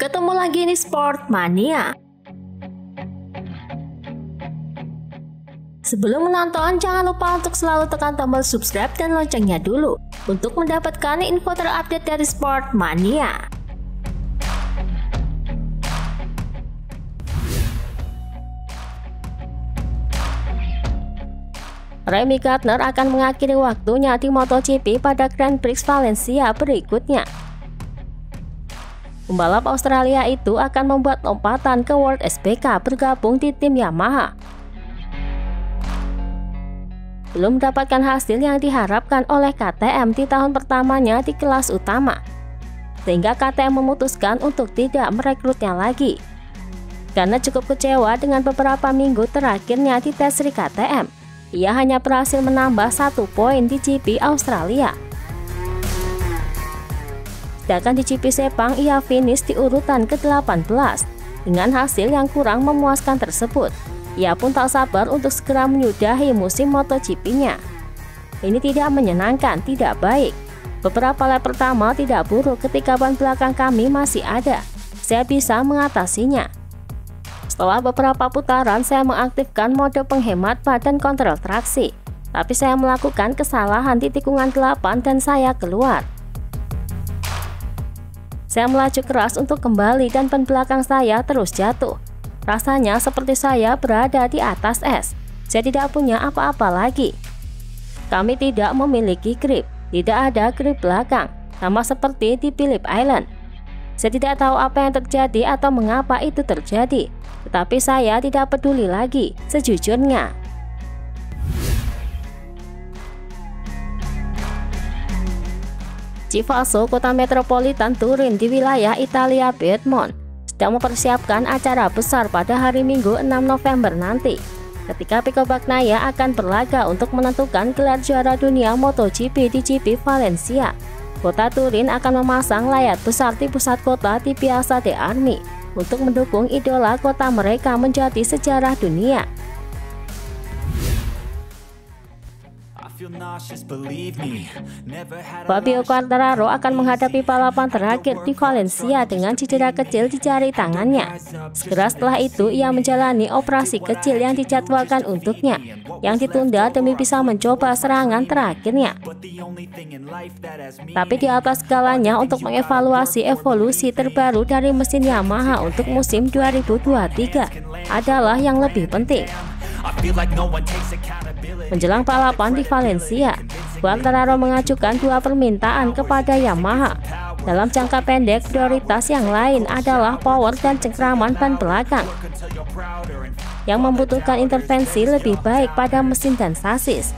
Ketemu lagi di Sportmania. Sebelum menonton, jangan lupa untuk selalu tekan tombol subscribe dan loncengnya dulu untuk mendapatkan info terupdate dari Sportmania. Remy Gardner akan mengakhiri waktunya di MotoGP pada Grand Prix Valencia berikutnya. Pembalap Australia itu akan membuat lompatan ke World SBK bergabung di tim Yamaha. Belum mendapatkan hasil yang diharapkan oleh KTM di tahun pertamanya di kelas utama, sehingga KTM memutuskan untuk tidak merekrutnya lagi. Karena cukup kecewa dengan beberapa minggu terakhirnya di tes Seri KTM, ia hanya berhasil menambah 1 poin di GP Australia. Sedangkan di GP Sepang ia finish di urutan ke-18. Dengan hasil yang kurang memuaskan tersebut, ia pun tak sabar untuk segera menyudahi musim MotoGP-nya. Ini tidak menyenangkan, tidak baik. Beberapa lap pertama tidak buruk ketika ban belakang kami masih ada. Saya bisa mengatasinya. Setelah beberapa putaran, saya mengaktifkan mode penghemat ban dan kontrol traksi. Tapi saya melakukan kesalahan di tikungan 8 dan saya keluar. Saya melaju keras untuk kembali dan ban belakang saya terus jatuh. Rasanya seperti saya berada di atas es. Saya tidak punya apa-apa lagi. Kami tidak memiliki grip, tidak ada grip belakang, sama seperti di Phillip Island. Saya tidak tahu apa yang terjadi atau mengapa itu terjadi, tetapi saya tidak peduli lagi, sejujurnya. Chivasso, kota metropolitan Turin di wilayah Italia Piedmont, sedang mempersiapkan acara besar pada hari Minggu 6 November nanti, ketika Pecco Bagnaia akan berlaga untuk menentukan gelar juara dunia MotoGP di GP Valencia. Kota Turin akan memasang layar besar di pusat kota di Piazza de Armi untuk mendukung idola kota mereka menjadi sejarah dunia. Fabio Quartararo akan menghadapi balapan terakhir di Valencia dengan cedera kecil di jari tangannya. Segera setelah itu ia menjalani operasi kecil yang dijadwalkan untuknya, yang ditunda demi bisa mencoba serangan terakhirnya. Tapi di atas segalanya, untuk mengevaluasi evolusi terbaru dari mesin Yamaha untuk musim 2023 adalah yang lebih penting. Menjelang balapan di Valencia, Quartararo mengajukan 2 permintaan kepada Yamaha. Dalam jangka pendek, prioritas yang lain adalah power dan cengkraman ban belakang, yang membutuhkan intervensi lebih baik pada mesin dan sasis.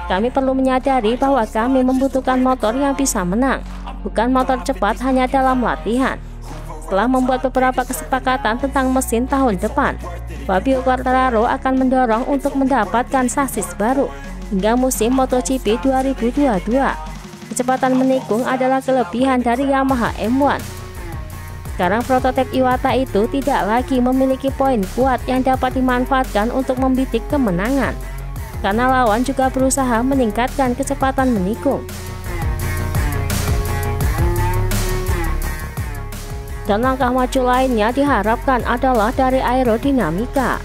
Kami perlu menyadari bahwa kami membutuhkan motor yang bisa menang, bukan motor cepat hanya dalam latihan. Setelah membuat beberapa kesepakatan tentang mesin tahun depan, Fabio Quartararo akan mendorong untuk mendapatkan sasis baru hingga musim MotoGP 2022. Kecepatan menikung adalah kelebihan dari Yamaha M1. Sekarang prototipe Iwata itu tidak lagi memiliki poin kuat yang dapat dimanfaatkan untuk membidik kemenangan, karena lawan juga berusaha meningkatkan kecepatan menikung. Dan langkah maju lainnya diharapkan adalah dari aerodinamika.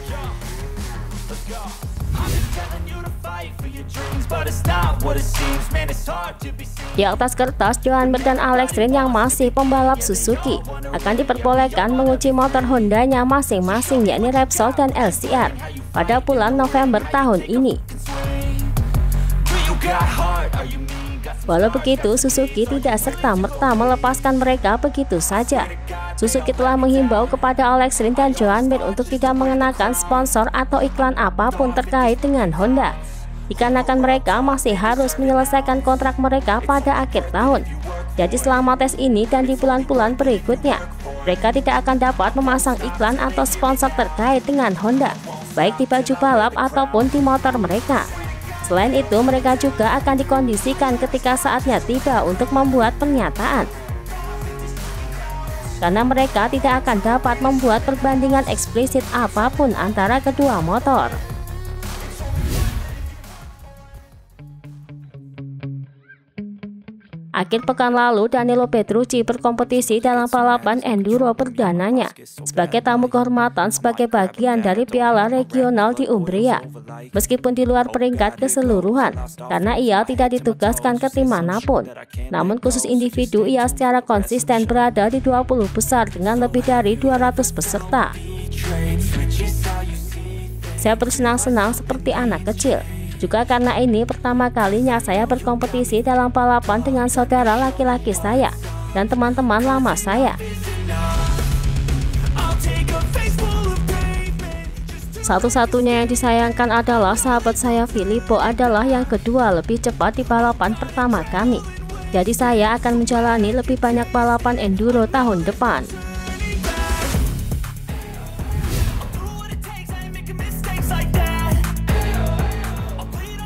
Di atas kertas, Joan Mir dan Alex Rins yang masih pembalap Suzuki akan diperbolehkan menguji motor Hondanya masing-masing, yakni Repsol dan LCR, pada bulan November tahun ini. Walau begitu, Suzuki tidak serta-merta melepaskan mereka begitu saja. Suzuki telah menghimbau kepada Alex Rins dan Joan Mir untuk tidak mengenakan sponsor atau iklan apapun terkait dengan Honda, dikarenakan mereka masih harus menyelesaikan kontrak mereka pada akhir tahun. Jadi selama tes ini dan di bulan-bulan berikutnya, mereka tidak akan dapat memasang iklan atau sponsor terkait dengan Honda, baik di baju balap ataupun di motor mereka. Selain itu, mereka juga akan dikondisikan ketika saatnya tiba untuk membuat pernyataan, karena mereka tidak akan dapat membuat perbandingan eksplisit apapun antara kedua motor. Akhir pekan lalu, Danilo Petrucci berkompetisi dalam balapan enduro perdananya sebagai tamu kehormatan sebagai bagian dari Piala Regional di Umbria. Meskipun di luar peringkat keseluruhan, karena ia tidak ditugaskan ke tim manapun. Namun khusus individu, ia secara konsisten berada di 20 besar dengan lebih dari 200 peserta. Saya bersenang-senang seperti anak kecil. Juga karena ini pertama kalinya saya berkompetisi dalam balapan dengan saudara laki-laki saya dan teman-teman lama saya. Satu-satunya yang disayangkan adalah sahabat saya Filippo adalah yang kedua lebih cepat di balapan pertama kami. Jadi saya akan menjalani lebih banyak balapan enduro tahun depan.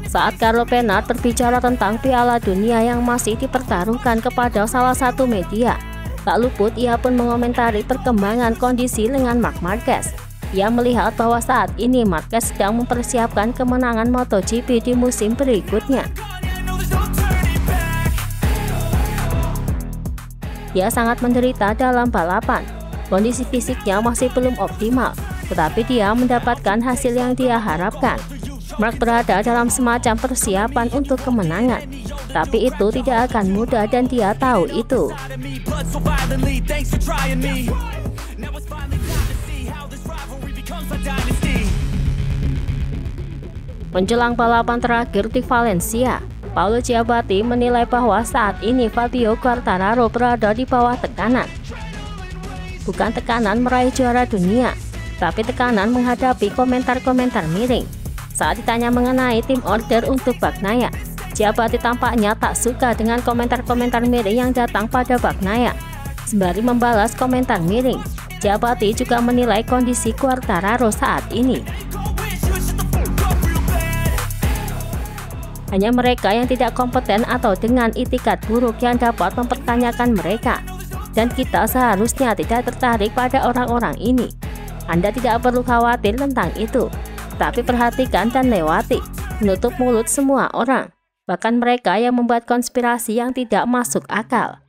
Saat Carlo Pennard berbicara tentang Piala Dunia yang masih dipertaruhkan kepada salah satu media, tak luput ia pun mengomentari perkembangan kondisi dengan Marc Marquez. Ia melihat bahwa saat ini Marquez sedang mempersiapkan kemenangan MotoGP di musim berikutnya. Ia sangat menderita dalam balapan. Kondisi fisiknya masih belum optimal, tetapi dia mendapatkan hasil yang dia harapkan. Marc berada dalam semacam persiapan untuk kemenangan, tapi itu tidak akan mudah dan dia tahu itu. Menjelang balapan terakhir di Valencia, Paolo Ciabatti menilai bahwa saat ini Fabio Quartararo berada di bawah tekanan. Bukan tekanan meraih juara dunia, tapi tekanan menghadapi komentar-komentar miring. Saat ditanya mengenai tim order untuk Bagnaia, Ciabatti tampaknya tak suka dengan komentar-komentar miring yang datang pada Bagnaia. Sembari membalas komentar miring, Ciabatti juga menilai kondisi Quartararo saat ini. Hanya mereka yang tidak kompeten atau dengan itikat buruk yang dapat mempertanyakan mereka. Dan kita seharusnya tidak tertarik pada orang-orang ini. Anda tidak perlu khawatir tentang itu. Tapi perhatikan dan lewati, menutup mulut semua orang, bahkan mereka yang membuat konspirasi yang tidak masuk akal.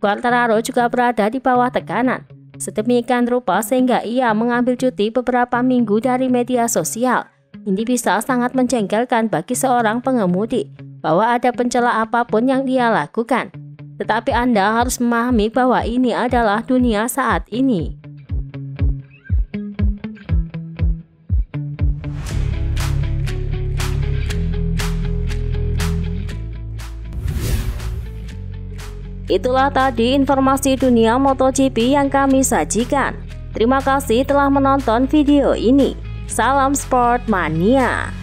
Quartararo juga berada di bawah tekanan, sedemikian rupa sehingga ia mengambil cuti beberapa minggu dari media sosial. Ini bisa sangat menjengkelkan bagi seorang pengemudi, bahwa ada pencela apapun yang dia lakukan. Tetapi Anda harus memahami bahwa ini adalah dunia saat ini. Itulah tadi informasi dunia MotoGP yang kami sajikan. Terima kasih telah menonton video ini. Salam Sport Mania.